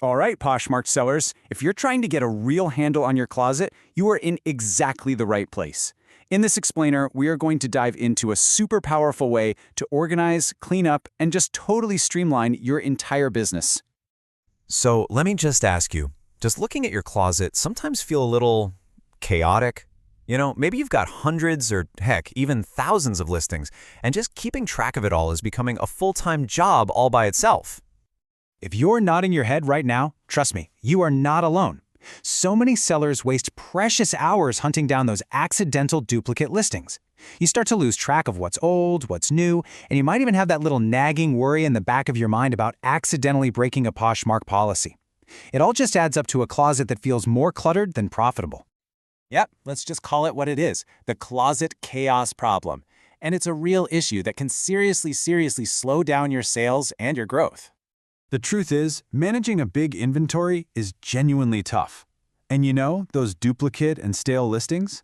All right, Poshmark sellers, if you're trying to get a real handle on your closet, you are in exactly the right place. In this explainer, we are going to dive into a super powerful way to organize, clean up, and just totally streamline your entire business. So let me just ask you, does looking at your closet sometimes feel a little chaotic? Maybe you've got hundreds or heck, even thousands of listings, and just keeping track of it all is becoming a full-time job all by itself. If you're nodding your head right now, trust me, you are not alone. So many sellers waste precious hours hunting down those accidental duplicate listings. You start to lose track of what's old, what's new, and you might even have that little nagging worry in the back of your mind about accidentally breaking a Poshmark policy. It all just adds up to a closet that feels more cluttered than profitable. Yep, let's just call it what it is, the closet chaos problem. And it's a real issue that can seriously slow down your sales and your growth. The truth is, managing a big inventory is genuinely tough. And those duplicate and stale listings?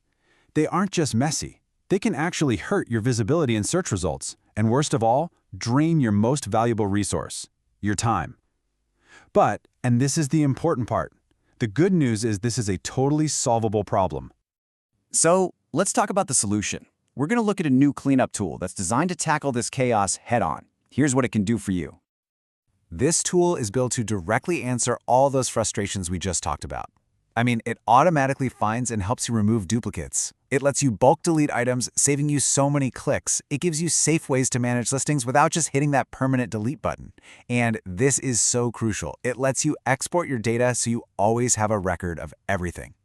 They aren't just messy. They can actually hurt your visibility in search results, and worst of all, drain your most valuable resource, your time. But, and this is the important part, the good news is this is a totally solvable problem. So, let's talk about the solution. We're going to look at a new cleanup tool that's designed to tackle this chaos head-on. Here's what it can do for you. This tool is built to directly answer all those frustrations we just talked about. It automatically finds and helps you remove duplicates. It lets you bulk delete items, saving you so many clicks. It gives you safe ways to manage listings without just hitting that permanent delete button. And this is so crucial. It lets you export your data so you always have a record of everything.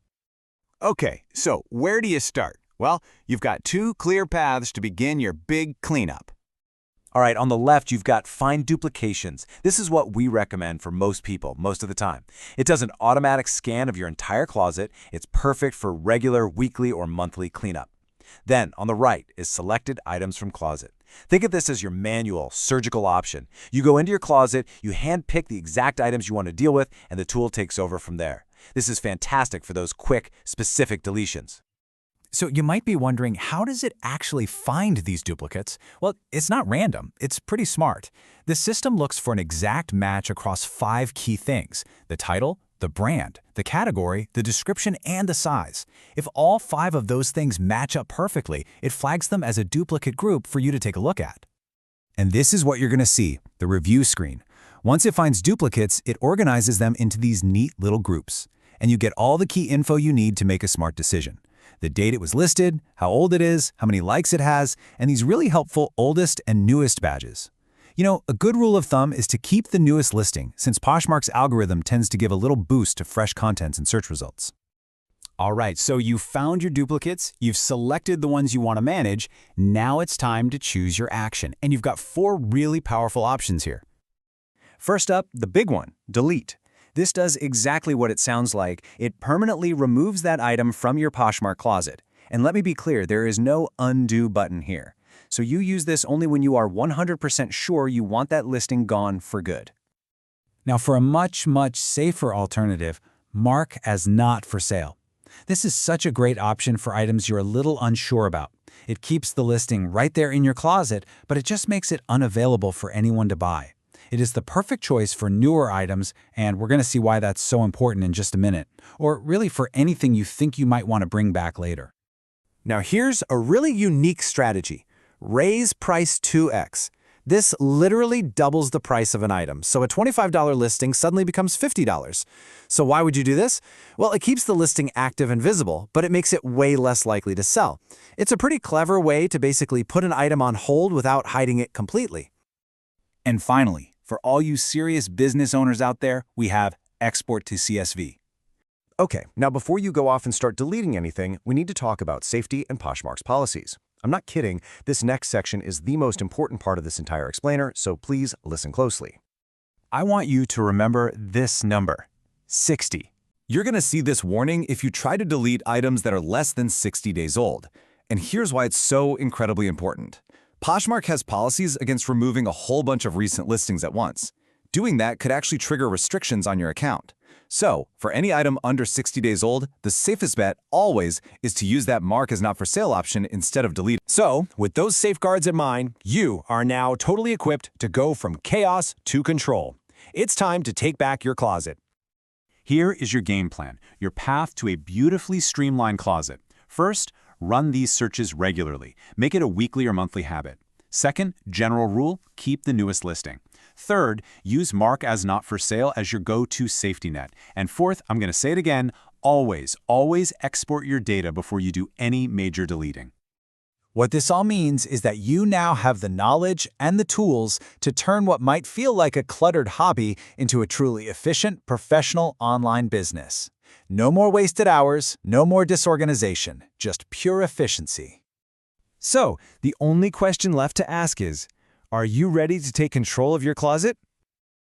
Okay, so where do you start? Well, you've got two clear paths to begin your big cleanup. All right, on the left, you've got Find Duplications. This is what we recommend for most people, most of the time. It does an automatic scan of your entire closet. It's perfect for regular, weekly, or monthly cleanup. Then, on the right, is Selected Items from Closet. Think of this as your manual, surgical option. You go into your closet, you handpick the exact items you want to deal with, and the tool takes over from there. This is fantastic for those quick, specific deletions. So you might be wondering, how does it actually find these duplicates? Well, it's not random. It's pretty smart. The system looks for an exact match across 5 key things: the title, the brand, the category, the description, and the size. If all 5 of those things match up perfectly, it flags them as a duplicate group for you to take a look at. And this is what you're going to see, the review screen. Once it finds duplicates, it organizes them into these neat little groups. And you get all the key info you need to make a smart decision. The date it was listed, how old it is, how many likes it has, and these really helpful oldest and newest badges. A good rule of thumb is to keep the newest listing, since Poshmark's algorithm tends to give a little boost to fresh content in search results. All right, so you've found your duplicates, you've selected the ones you want to manage, now it's time to choose your action, and you've got 4 really powerful options here. First up, the big one, delete. This does exactly what it sounds like. It permanently removes that item from your Poshmark closet. And let me be clear, there is no undo button here. So you use this only when you are 100% sure you want that listing gone for good. Now for a much safer alternative, mark as not for sale. This is such a great option for items you're a little unsure about. It keeps the listing right there in your closet, but it just makes it unavailable for anyone to buy. It is the perfect choice for newer items, and we're going to see why that's so important in just a minute, or really for anything you think you might want to bring back later. Now here's a really unique strategy. Raise price 2x. This literally doubles the price of an item, so a $25 listing suddenly becomes $50. So why would you do this? Well, it keeps the listing active and visible, but it makes it way less likely to sell. It's a pretty clever way to basically put an item on hold without hiding it completely. And finally, for all you serious business owners out there, we have Export to CSV. Okay, now before you go off and start deleting anything, we need to talk about safety and Poshmark's policies. I'm not kidding, this next section is the most important part of this entire explainer, so please listen closely. I want you to remember this number, 60. You're going to see this warning if you try to delete items that are less than 60 days old. And here's why it's so incredibly important. Poshmark has policies against removing a whole bunch of recent listings at once. Doing that could actually trigger restrictions on your account. So, for any item under 60 days old, the safest bet always is to use that mark as not for sale option instead of delete. So, with those safeguards in mind, you are now totally equipped to go from chaos to control. It's time to take back your closet. Here is your game plan, your path to a beautifully streamlined closet. First, run these searches regularly. Make it a weekly or monthly habit. Second, general rule, keep the newest listing. Third, use mark as not for sale as your go-to safety net. And fourth, I'm going to say it again, always export your data before you do any major deleting. What this all means is that you now have the knowledge and the tools to turn what might feel like a cluttered hobby into a truly efficient, professional online business. No more wasted hours, no more disorganization, just pure efficiency. So, the only question left to ask is, are you ready to take control of your closet?